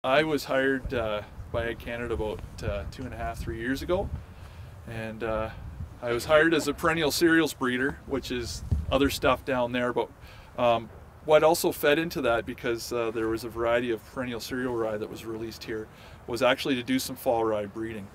I was hired by Ag Canada about 2.5–3 years ago, and I was hired as a perennial cereals breeder, which is other stuff down there. But what also fed into that, because there was a variety of perennial cereal rye that was released here, was actually to do some fall rye breeding.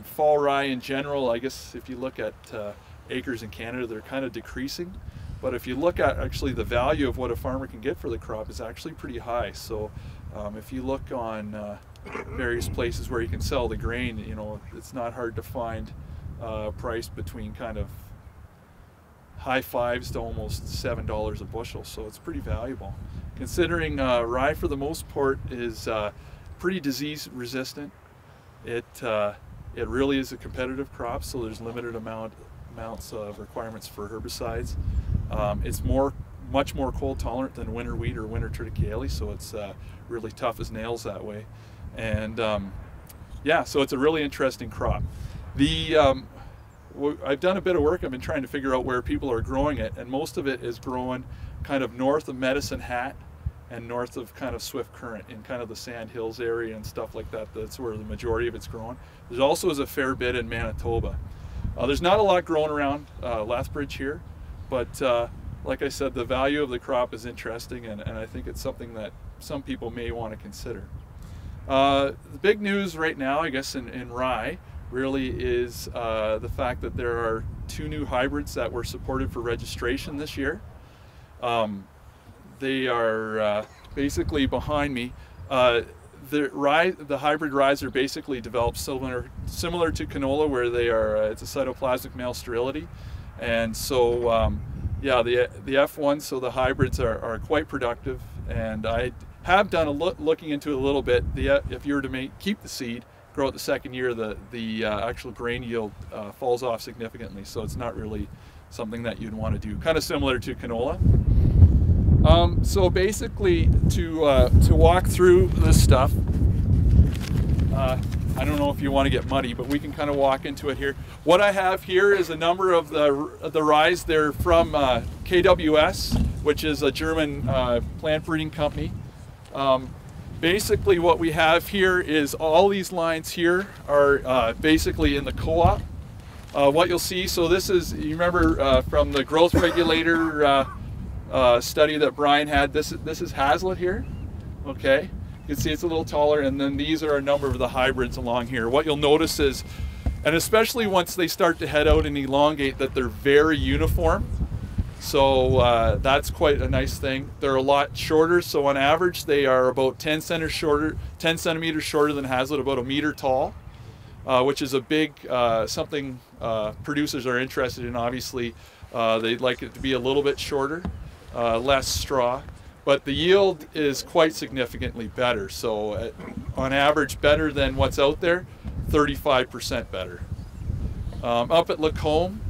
Fall rye in general, I guess if you look at acres in Canada, they're kind of decreasing. But if you look at actually the value of what a farmer can get for the crop is actually pretty high. So if you look on various places where you can sell the grain, you know, it's not hard to find a price between kind of high fives to almost $7 a bushel. So it's pretty valuable. Considering rye for the most part is pretty disease resistant. It really is a competitive crop, so there's limited amounts of requirements for herbicides. It's much more cold tolerant than winter wheat or winter triticale, so it's really tough as nails that way. And yeah, so it's a really interesting crop. I've done a bit of work. I've been trying to figure out where people are growing it, and most of it is growing kind of north of Medicine Hat and north of kind of Swift Current in kind of the Sand Hills area and stuff like that. That's where the majority of it's growing. There also is a fair bit in Manitoba. There's not a lot growing around Lethbridge here, but like I said, the value of the crop is interesting, and I think it's something that some people may want to consider. The big news right now, I guess, in rye really is the fact that there are 2 new hybrids that were supported for registration this year. They are basically behind me. The hybrid ryes are basically developed similar to canola, where they are it's a cytoplasmic male sterility, and so yeah, the F1s, so the hybrids are quite productive, and I have done looking into it a little bit. If you were to keep the seed, grow it the second year, the actual grain yield falls off significantly, so it's not really something that you'd want to do. Kind of similar to canola. So basically, to walk through this stuff, I don't know if you want to get muddy, but we can kind of walk into it here. What I have here is a number of the ryes. They're from KWS, which is a German plant breeding company. Basically what we have here is all these lines here are basically in the co-op. What you'll see, so this is, you remember from the growth regulator study that Brian had, this is Hazlitt here, okay? You can see it's a little taller, and then these are a number of the hybrids along here. What you'll notice is, and especially once they start to head out and elongate, that they're very uniform. So that's quite a nice thing. They're a lot shorter, so on average they are about 10 centimeters shorter than Hazlitt, about 1 meter tall, which is a big something producers are interested in. Obviously, they'd like it to be a little bit shorter, less straw, but the yield is quite significantly better. So on average, better than what's out there, 35% better. Up at Lacombe,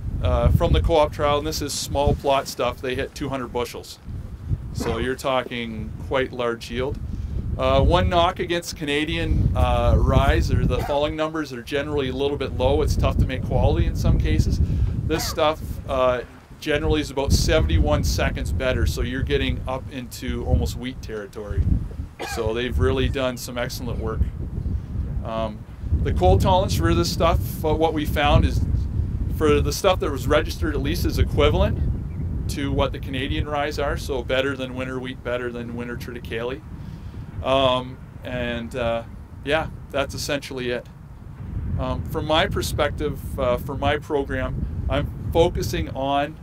from the co-op trial, and this is small plot stuff, they hit 200 bushels. So you're talking quite large yield. One knock against Canadian ryes, or the falling numbers are generally a little bit low. It's tough to make quality in some cases. This stuff generally is about 71 seconds better, so you're getting up into almost wheat territory. So they've really done some excellent work. The cold tolerance for this stuff, what we found is, for the stuff that was registered, at least, is equivalent to what the Canadian ryes are, so better than winter wheat, better than winter triticale. Yeah, that's essentially it. From my perspective, for my program, I'm focusing on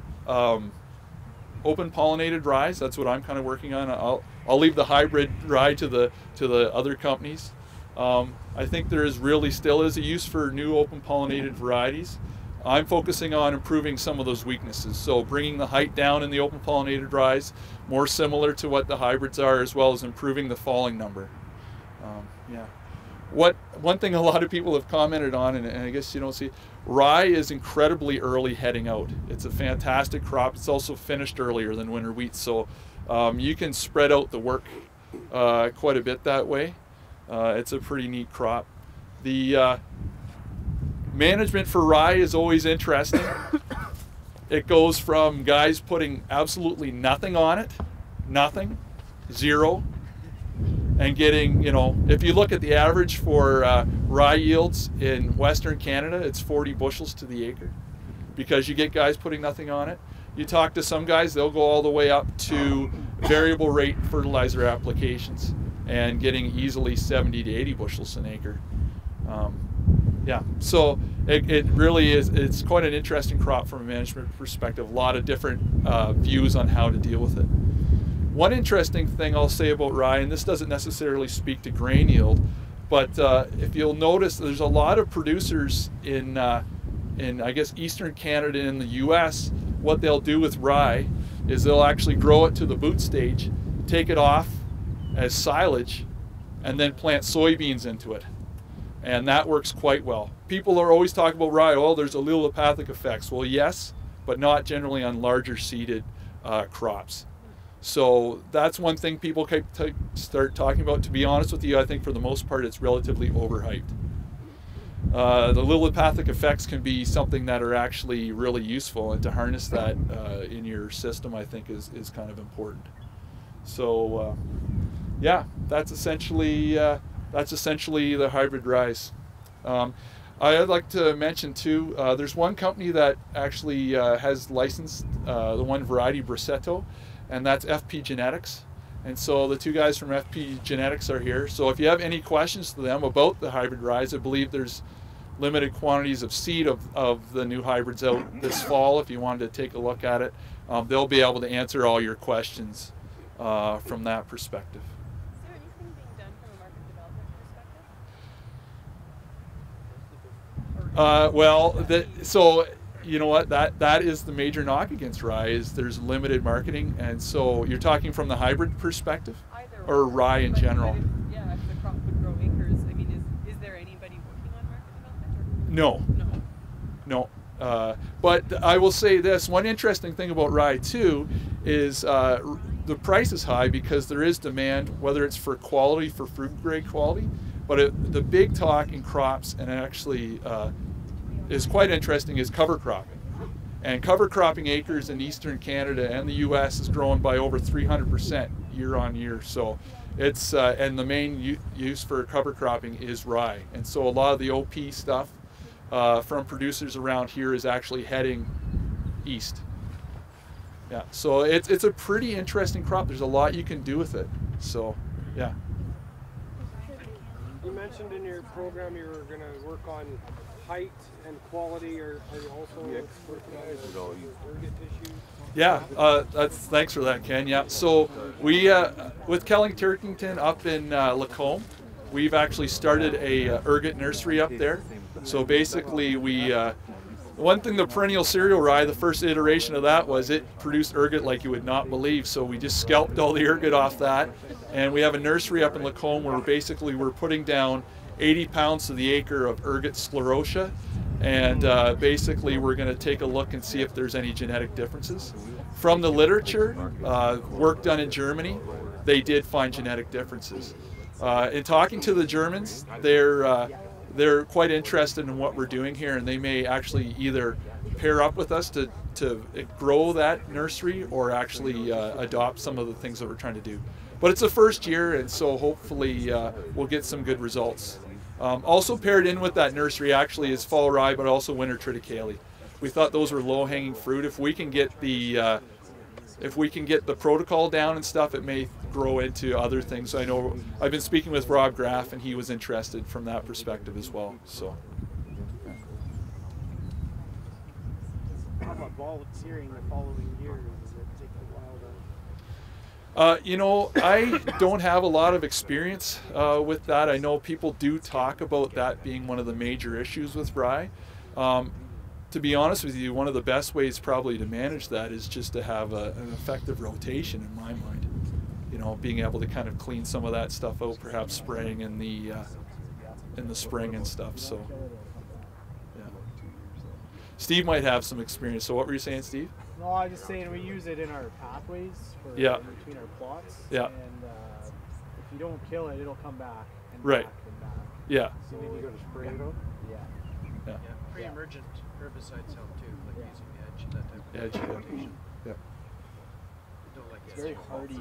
open pollinated ryes. That's what I'm kind of working on. I'll leave the hybrid rye to the other companies. I think there is really still is a use for new open pollinated varieties. I'm focusing on improving some of those weaknesses, so bringing the height down in the open pollinated ryes, more similar to what the hybrids are, as well as improving the falling number. Yeah. One thing a lot of people have commented on, and I guess you don't see, rye is incredibly early heading out. It's a fantastic crop. It's also finished earlier than winter wheat, so you can spread out the work quite a bit that way. It's a pretty neat crop. The management for rye is always interesting. It goes from guys putting absolutely nothing on it, nothing, zero, and getting, if you look at the average for rye yields in Western Canada, it's 40 bushels to the acre, because you get guys putting nothing on it. You talk to some guys, they'll go all the way up to variable rate fertilizer applications and getting easily 70 to 80 bushels an acre. Yeah, so it really is, it's quite an interesting crop from a management perspective. A lot of different views on how to deal with it. One interesting thing I'll say about rye, and this doesn't necessarily speak to grain yield, but if you'll notice, there's a lot of producers in I guess Eastern Canada and the US. What they'll do with rye is they'll actually grow it to the boot stage, take it off as silage, and then plant soybeans into it. And that works quite well. People are always talking about rye, oh, there's allelopathic effects. Well, yes, but not generally on larger seeded crops. So that's one thing people start talking about. To be honest with you, I think for the most part it's relatively overhyped. The allelopathic effects can be something that are actually really useful, and to harness that in your system, I think is kind of important. So yeah, that's essentially the hybrid ryes. I'd like to mention too, there's one company that actually has licensed the one variety Brasetto, and that's FP Genetics. And so the two guys from FP Genetics are here. So if you have any questions to them about the hybrid ryes, I believe there's limited quantities of seed of the new hybrids out this fall. If you wanted to take a look at it, they'll be able to answer all your questions from that perspective. Is there anything being done from a market development perspective? Well, so you know what, that is the major knock against rye, is there's limited marketing. And so you're talking from the hybrid perspective, Either or rye in general? Yeah, if the crop would grow acres, I mean, is there anybody working on market development? No. But I will say this, one interesting thing about rye too is the price is high because there is demand, whether it's for quality, for fruit grade quality. But the big talk in crops, and actually is quite interesting, is cover cropping. And cover cropping acres in Eastern Canada and the US is growing by over 300% year on year. So it's, and the main use for cover cropping is rye. And so a lot of the OP stuff from producers around here is actually heading east. Yeah, so it's a pretty interesting crop. There's a lot you can do with it. So, yeah. You mentioned in your program you were going to work on height and quality, or are you also working on ergot issues? Yeah, thanks for that, Ken. Yeah, so we, with Kelling Turkington up in Lacombe, we've actually started a ergot nursery up there. So basically one thing, the perennial cereal rye, the first iteration of that was it produced ergot like you would not believe. So we just scalped all the ergot off that, and we have a nursery up in Lacombe where basically we're putting down 80 pounds to the acre of ergot sclerotia, and basically we're going to take a look and see if there's any genetic differences. From the literature, work done in Germany, they did find genetic differences. In talking to the Germans, they're quite interested in what we're doing here, and they may actually either pair up with us to grow that nursery, or actually adopt some of the things that we're trying to do. But it's the first year, and so hopefully we'll get some good results. Also paired in with that nursery actually is Fall Rye, but also winter triticale. We thought those were low-hanging fruit. If we can get the protocol down and stuff, it may grow into other things. I know I've been speaking with Rob Graff, and he was interested from that perspective as well. So. How about volunteering the following year? Does it take a while to... You know, I don't have a lot of experience with that. I know people do talk about that being one of the major issues with rye. To be honest with you, one of the best ways probably to manage that is just to have an effective rotation, in my mind. You know, being able to kind of clean some of that stuff out, perhaps spraying in the spring and stuff. So, yeah. Steve might have some experience. So what were you saying, Steve? No, I was just saying we use it in our pathways for in between our plots. Yeah. And if you don't kill it, it'll come back and right. back and back. Yeah. So then you got to spray it out? Yeah. Yeah. Pre-emergent herbicides help too, like using edge, that type of Edge, yeah. rotation. Yeah. Don't like It's very hardy.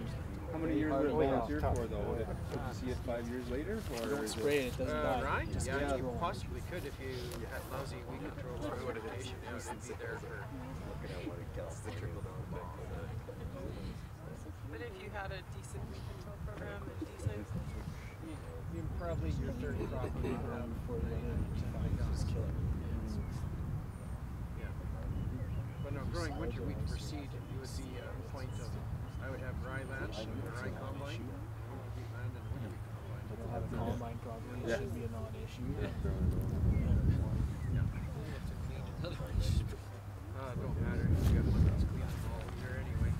How many years would it Hardy last here tough. for though? Would you see it 5 years later? Or You don't is spray it, it doesn't die. Right? It just Yeah, keeps you growing. possibly could if you had lousy weed control or rotation. Yeah, it would be there for. But if you had a decent weed control program and decent, You probably your third crop you have before the other just kill it. Yeah. But no, growing winter wheat for seed, you would be a point of. I would have rye land, rye combine, wheat land, and winter wheat combine. It'll have a combine probably. It should be a non-issue. Don't matter. You got one that's clean all year anyway.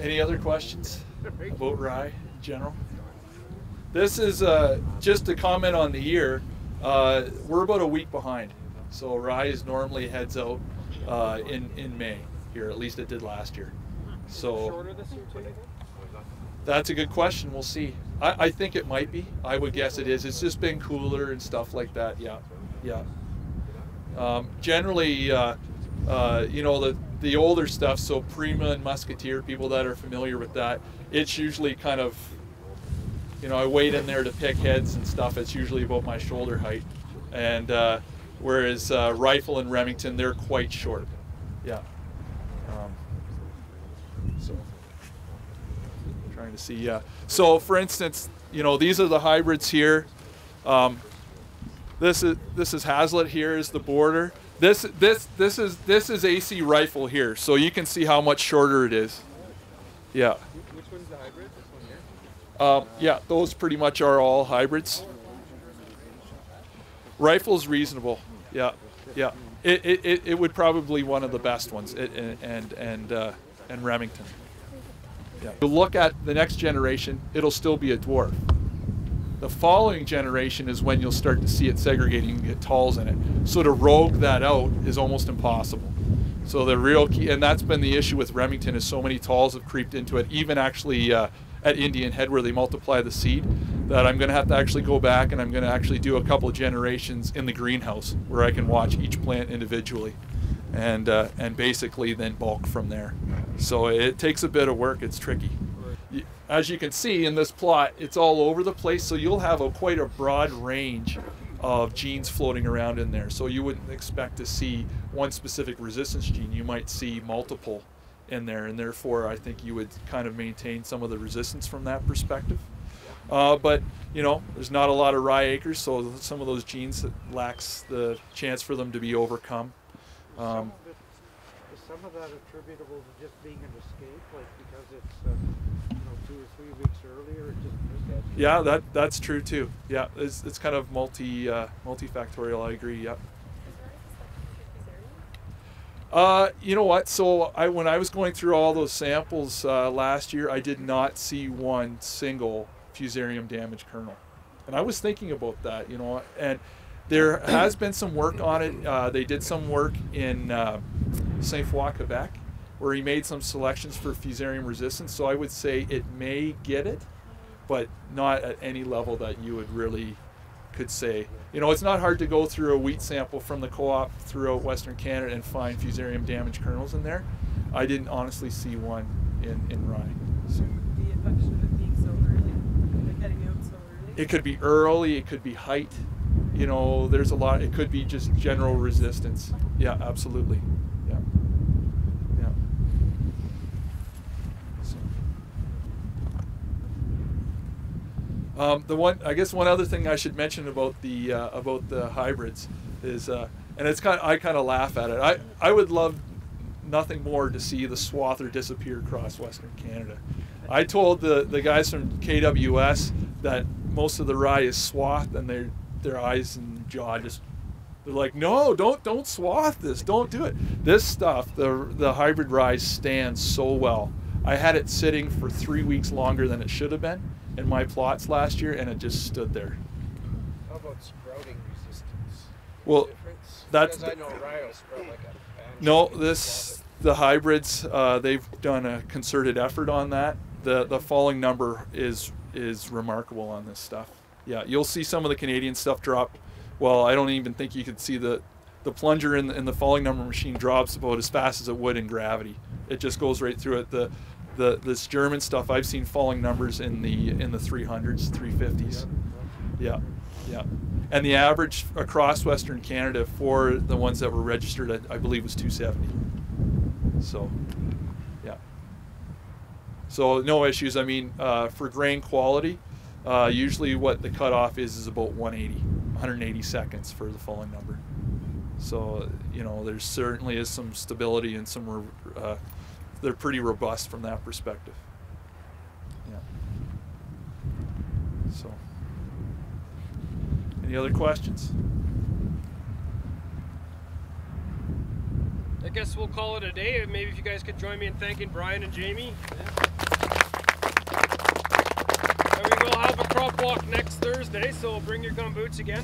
Any other questions about rye in general? This is just to comment on the year. We're about a week behind. So rye is normally heads out in May here, at least it did last year. So Shorter this year too, you think? that's a good question. We'll see. I think it might be. I would guess it is. It's just been cooler and stuff like that. Yeah, yeah. Generally, you know, the older stuff, so Prima and Musketeer, people that are familiar with that, it's usually kind of, you know, I wade in there to pick heads and stuff. It's usually about my shoulder height. And whereas Rifle and Remington, they're quite short. Yeah. So, trying to see, yeah. So, for instance, you know, these are the hybrids here. This is Hazlitt here is the border. This is AC Rifle here, so you can see how much shorter it is. Yeah. Which one's the hybrid? This one here? Yeah, those pretty much are all hybrids. Rifle's reasonable. Yeah, yeah. It would probably one of the best ones. And Remington. Yeah. You look at the next generation, it'll still be a dwarf. The following generation is when you'll start to see it segregating and get talls in it. So to rogue that out is almost impossible. So the real key, and that's been the issue with Remington, is so many talls have creeped into it, even actually at Indian Head where they multiply the seed, that I'm going to have to actually go back and I'm going to actually do a couple of generations in the greenhouse where I can watch each plant individually and basically then bulk from there. So it takes a bit of work, it's tricky. As you can see in this plot, it's all over the place, so you'll have quite a broad range of genes floating around in there. So you wouldn't expect to see one specific resistance gene. You might see multiple in there, and therefore I think you would kind of maintain some of the resistance from that perspective. But you know, there's not a lot of rye acres, so some of those genes lacks the chance for them to be overcome. Is some of that attributable to just being an escape, like because it's 2 or 3 weeks earlier? It just yeah, that's true too. Yeah, it's kind of multifactorial. I agree. Yeah. You know what? So when I was going through all those samples last year, I did not see one single fusarium damaged kernel, and I was thinking about that. You know, and there has been some work on it. They did some work in Saint Foy, Quebec, where he made some selections for fusarium resistance. So I would say it may get it, but not at any level that you would really could say. You know, it's not hard to go through a wheat sample from the co-op throughout Western Canada and find fusarium damaged kernels in there. I didn't honestly see one in rye. So. the effect of it being so early, like getting out so early. It could be early, it could be height. You know, there's a lot. It could be just general resistance. Yeah, absolutely. Yeah. Yeah. So. I guess one other thing I should mention about the hybrids is, and it's I kind of laugh at it. I would love nothing more to see the swather disappear across Western Canada. I told the guys from KWS that most of the rye is swathed, and their eyes and jaw they're like, no, don't swath this, don't do it. This stuff, the hybrid rye stands so well. I had it sitting for 3 weeks longer than it should have been in my plots last year, and it just stood there. How about sprouting resistance? Well, that's because I know rye will sprout like a no. The hybrids, they've done a concerted effort on that. The falling number is remarkable on this stuff. Yeah, you'll see some of the Canadian stuff drop. Well, I don't even think you could see the plunger in the falling number machine drops about as fast as it would in gravity. It just goes right through it. this German stuff, I've seen falling numbers in the 300s, 350s. Yeah, yeah. And the average across Western Canada for the ones that were registered, I believe, was 270. So, yeah. So no issues. I mean, for grain quality, usually what the cutoff is about 180 seconds for the falling number. So, you know, there certainly is some stability and some, they're pretty robust from that perspective. Yeah. So, any other questions? I guess we'll call it a day. Maybe if you guys could join me in thanking Brian and Jamie. And we will have a crop walk next Thursday, so bring your gumboots again.